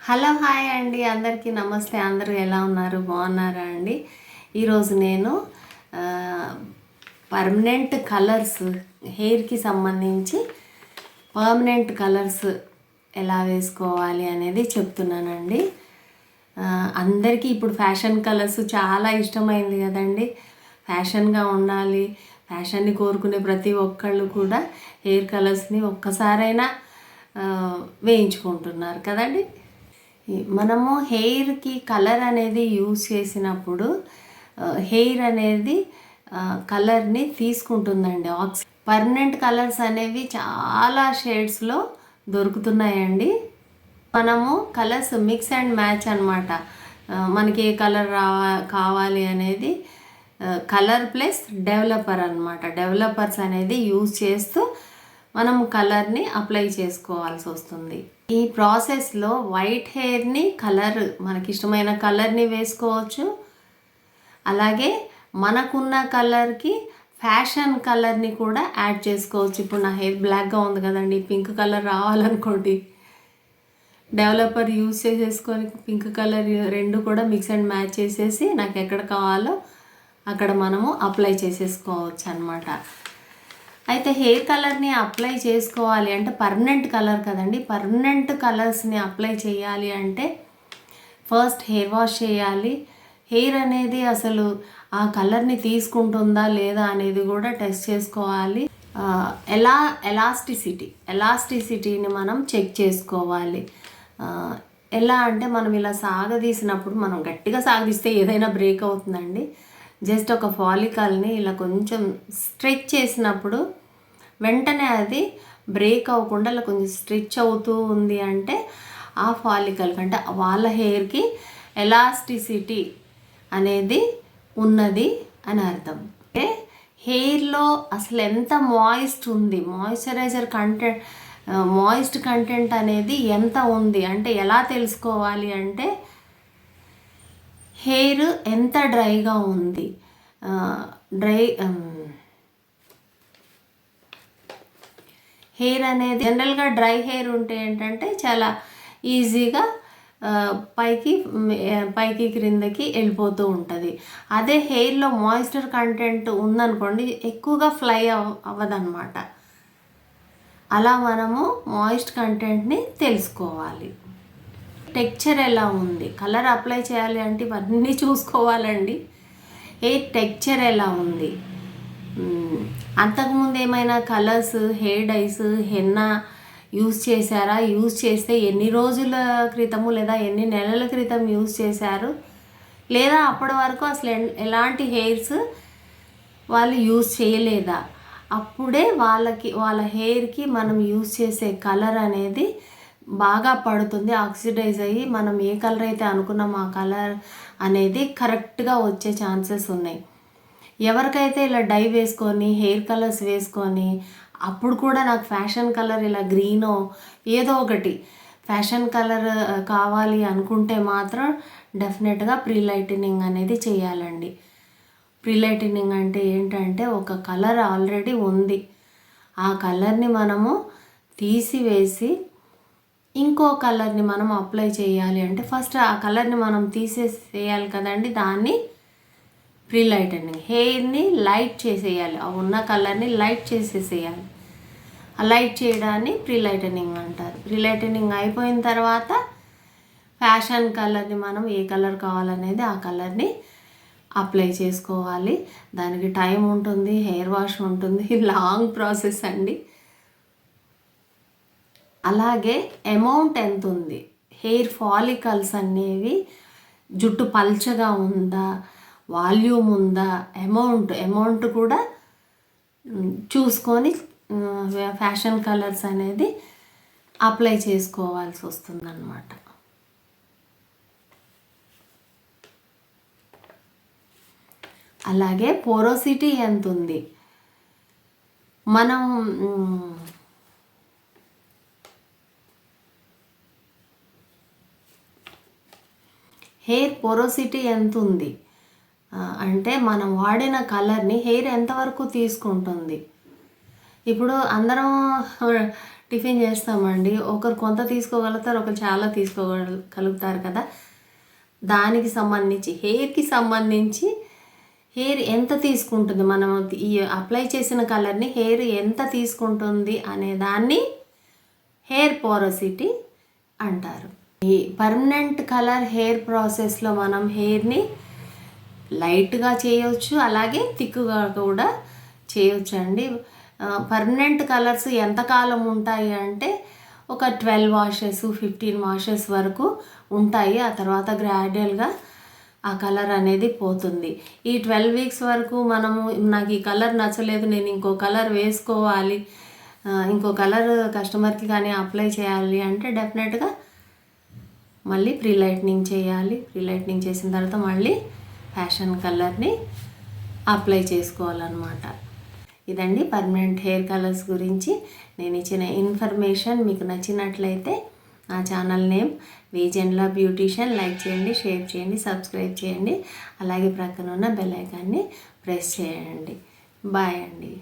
Hello hi అండి, అందరికీ నమస్తే. అందరూ ఎలా ఉన్నారు? బాగున్నారా అండి? ఈరోజు నేను పర్మనెంట్ కలర్స్, హెయిర్కి సంబంధించి పర్మనెంట్ కలర్స్ ఎలా వేసుకోవాలి అనేది చెప్తున్నానండి. అందరికీ ఇప్పుడు ఫ్యాషన్ కలర్స్ చాలా ఇష్టమైంది కదండి. ఫ్యాషన్గా ఉండాలి, ఫ్యాషన్ని కోరుకునే ప్రతి ఒక్కళ్ళు కూడా హెయిర్ కలర్స్ని ఒక్కసారైనా వేయించుకుంటున్నారు కదండి. మనము హెయిర్కి కలర్ అనేది యూజ్ చేసినప్పుడు హెయిర్ అనేది కలర్ని తీసుకుంటుందండి. పర్మనెంట్ కలర్స్ అనేవి చాలా షేడ్స్లో దొరుకుతున్నాయండి. మనము కలర్స్ మిక్స్ అండ్ మ్యాచ్ అనమాట. మనకి ఏ కలర్ కావాలి అనేది కలర్ ప్లస్ డెవలపర్ అనమాట. డెవలపర్స్ అనేది యూజ్ చేస్తూ మనం కలర్ని అప్లై చేసుకోవాల్సి వస్తుంది. ఈ ప్రాసెస్లో వైట్ హెయిర్ని కలర్, మనకి ఇష్టమైన కలర్ని వేసుకోవచ్చు. అలాగే మనకున్న కలర్కి ఫ్యాషన్ కలర్ని కూడా యాడ్ చేసుకోవచ్చు. ఇప్పుడు నా హెయిర్ బ్లాక్గా ఉంది కదండి, పింక్ కలర్ రావాలనుకోండి, డెవలపర్ యూజ్ చేసేసుకొని పింక్ కలర్ రెండు కూడా మిక్స్ అండ్ మ్యాచ్ చేసేసి నాకు ఎక్కడ కావాలో అక్కడ మనము అప్లై చేసేసుకోవచ్చు అనమాట. అయితే హెయిర్ కలర్ని అప్లై చేసుకోవాలి అంటే పర్మనెంట్ కలర్ కదండి. పర్మనెంట్ కలర్స్ని అప్లై చేయాలి అంటే ఫస్ట్ హెయిర్ వాష్ చేయాలి. హెయిర్ అనేది అసలు ఆ కలర్ని తీసుకుంటుందా లేదా అనేది కూడా టెస్ట్ చేసుకోవాలి. ఎలాస్టిసిటీని మనం చెక్ చేసుకోవాలి. ఎలా అంటే మనం ఇలా సాగదీసినప్పుడు, మనం గట్టిగా సాగదీస్తే ఏదైనా బ్రేక్ అవుతుందండి. జస్ట్ ఒక ఫాలికల్ని ఇలా కొంచెం స్ట్రెచ్ చేసినప్పుడు వెంటనే అది బ్రేక్ అవ్వకుండా ఇలా కొంచెం స్ట్రెచ్ అవుతూ ఉంది అంటే ఆ ఫాలికల్ అంటే వాళ్ళ హెయిర్కి ఎలాస్టిసిటీ అనేది ఉన్నది అని అర్థం. అంటే హెయిర్లో అసలు ఎంత మాయిస్ట్ ఉంది, మాయిస్ట్ కంటెంట్ అనేది ఎంత ఉంది అంటే ఎలా తెలుసుకోవాలి అంటే హెయిర్ ఎంత డ్రైగా ఉంది. హెయిర్ అనేది జనరల్గా డ్రై హెయిర్ ఉంటే ఏంటంటే చాలా ఈజీగా పైకి క్రిందకి వెళ్ళిపోతూ ఉంటుంది. అదే హెయిర్లో మాయిశ్చర్ కంటెంట్ ఉందనుకోండి, ఎక్కువగా ఫ్లై అవ్వదన్నమాట. అలా మనము మాయిస్ట్ కంటెంట్ని తెలుసుకోవాలి. టెక్చర్ ఎలా ఉంది, కలర్ అప్లై చేయాలి అంటే ఇవన్నీ చూసుకోవాలండి. హెయిర్ టెక్చర్ ఎలా ఉంది, అంతకుముందు ఏమైనా colours, hair dyes, henna use చేశారా, యూజ్ చేస్తే ఎన్ని రోజుల క్రితము లేదా ఎన్ని నెలల క్రితం యూజ్ చేశారు, లేదా అప్పటి వరకు అసలు ఎలాంటి హెయిర్స్ వాళ్ళు యూజ్ చేయలేదా, అప్పుడే వాళ్ళ హెయిర్కి మనం యూజ్ చేసే కలర్ అనేది బాగా పడుతుంది, ఆక్సిడైజ్ అయ్యి మనం ఏ కలర్ అయితే అనుకున్నాం ఆ కలర్ అనేది కరెక్ట్గా వచ్చే ఛాన్సెస్ ఉన్నాయి. ఎవరికైతే ఇలా డై వేసుకొని హెయిర్ కలర్స్ వేసుకొని అప్పుడు కూడా నాకు ఫ్యాషన్ కలర్ ఇలా గ్రీనో ఏదో ఒకటి ఫ్యాషన్ కలర్ కావాలి అనుకుంటే మాత్రం డెఫినెట్గా ప్రీలైటనింగ్ అనేది చేయాలండి. ప్రీలైటనింగ్ అంటే ఏంటంటే ఒక కలర్ ఆల్రెడీ ఉంది, ఆ కలర్ని మనము తీసివేసి ఇంకో కలర్ని మనం అప్లై చేయాలి అంటే ఫస్ట్ ఆ కలర్ని మనం తీసేసేయాలి కదండి. దాన్ని ప్రీలైటనింగ్, హెయిర్ని లైట్ చేసేయాలి, ఆ ఉన్న కలర్ని లైట్ చేసేసేయాలి. ఆ లైట్ చేయడాన్ని ప్రీలైటనింగ్ అంటారు. ప్రీలైటనింగ్ అయిపోయిన తర్వాత ఫ్యాషన్ కలర్ని మనం ఏ కలర్ కావాలనేది ఆ కలర్ని అప్లై చేసుకోవాలి. దానికి టైం ఉంటుంది, హెయిర్ వాష్ ఉంటుంది, లాంగ్ ప్రాసెస్ అండి. అలాగే అమౌంట్ ఎంత ఉంది, హెయిర్ ఫాలికల్స్ అనేవి జుట్టు పల్చగా ఉందా, వాల్యూమ్ ఉందా, అమౌంట్ కూడా చూసుకొని ఫ్యాషన్ కలర్స్ అనేది అప్లై చేసుకోవాల్సి వస్తుందన్నమాట. అలాగే పోరోసిటీ ఎంత ఉంది, మనం హెయిర్ పోరోసిటీ ఎంత ఉంది అంటే మనం వాడిన కలర్ని హెయిర్ ఎంతవరకు తీసుకుంటుంది. ఇప్పుడు అందరం టిఫిన్ చేస్తామండి. ఒకరు కొంత తీసుకోగలుగుతారు, ఒకరు చాలా తీసుకోగలుగుతారు కదా. దానికి సంబంధించి హెయిర్కి సంబంధించి హెయిర్ ఎంత తీసుకుంటుంది, మనం ఈ అప్లై చేసిన కలర్ని హెయిర్ ఎంత తీసుకుంటుంది అనే దాన్ని హెయిర్ పోరోసిటీ అంటారు. ఈ పర్మనెంట్ కలర్ హెయిర్ ప్రాసెస్లో మనం హెయిర్ని లైట్గా చేయవచ్చు, అలాగే థిక్గా కూడా చేయవచ్చు అండి. పర్మనెంట్ కలర్స్ ఎంతకాలం ఉంటాయి అంటే ఒక 12 వాషెస్ 15 వాషెస్ వరకు ఉంటాయి. ఆ తర్వాత గ్రాడ్యువల్గా ఆ కలర్ అనేది పోతుంది. ఈ 12 వీక్స్ వరకు మనము నాకు ఈ కలర్ నచ్చలేదు, నేను ఇంకో కలర్ వేసుకోవాలి, ఇంకో కలర్ కస్టమర్కి కానీ అప్లై చేయాలి అంటే డెఫినెట్గా మళ్ళీ ప్రీ లైట్నింగ్ చేయాలి. ప్రీ లైట్నింగ్ చేసిన తర్వాత మళ్ళీ ఫ్యాషన్ కలర్ని అప్లై చేసుకోవాలన్నమాట. ఇదండి పర్మనెంట్ హెయిర్ కలర్స్ గురించి నేను ఇచ్చిన ఇన్ఫర్మేషన్. మీకు నచ్చినట్లయితే నా ఛానల్ నేమ్ విజెన్లా బ్యూటీషియన్ లైక్ చేయండి, షేర్ చేయండి, సబ్స్క్రైబ్ చేయండి. అలాగే ప్రక్కన ఉన్న బెల్ ఐకాన్ని ప్రెస్ చేయండి. బాయ్ అండి.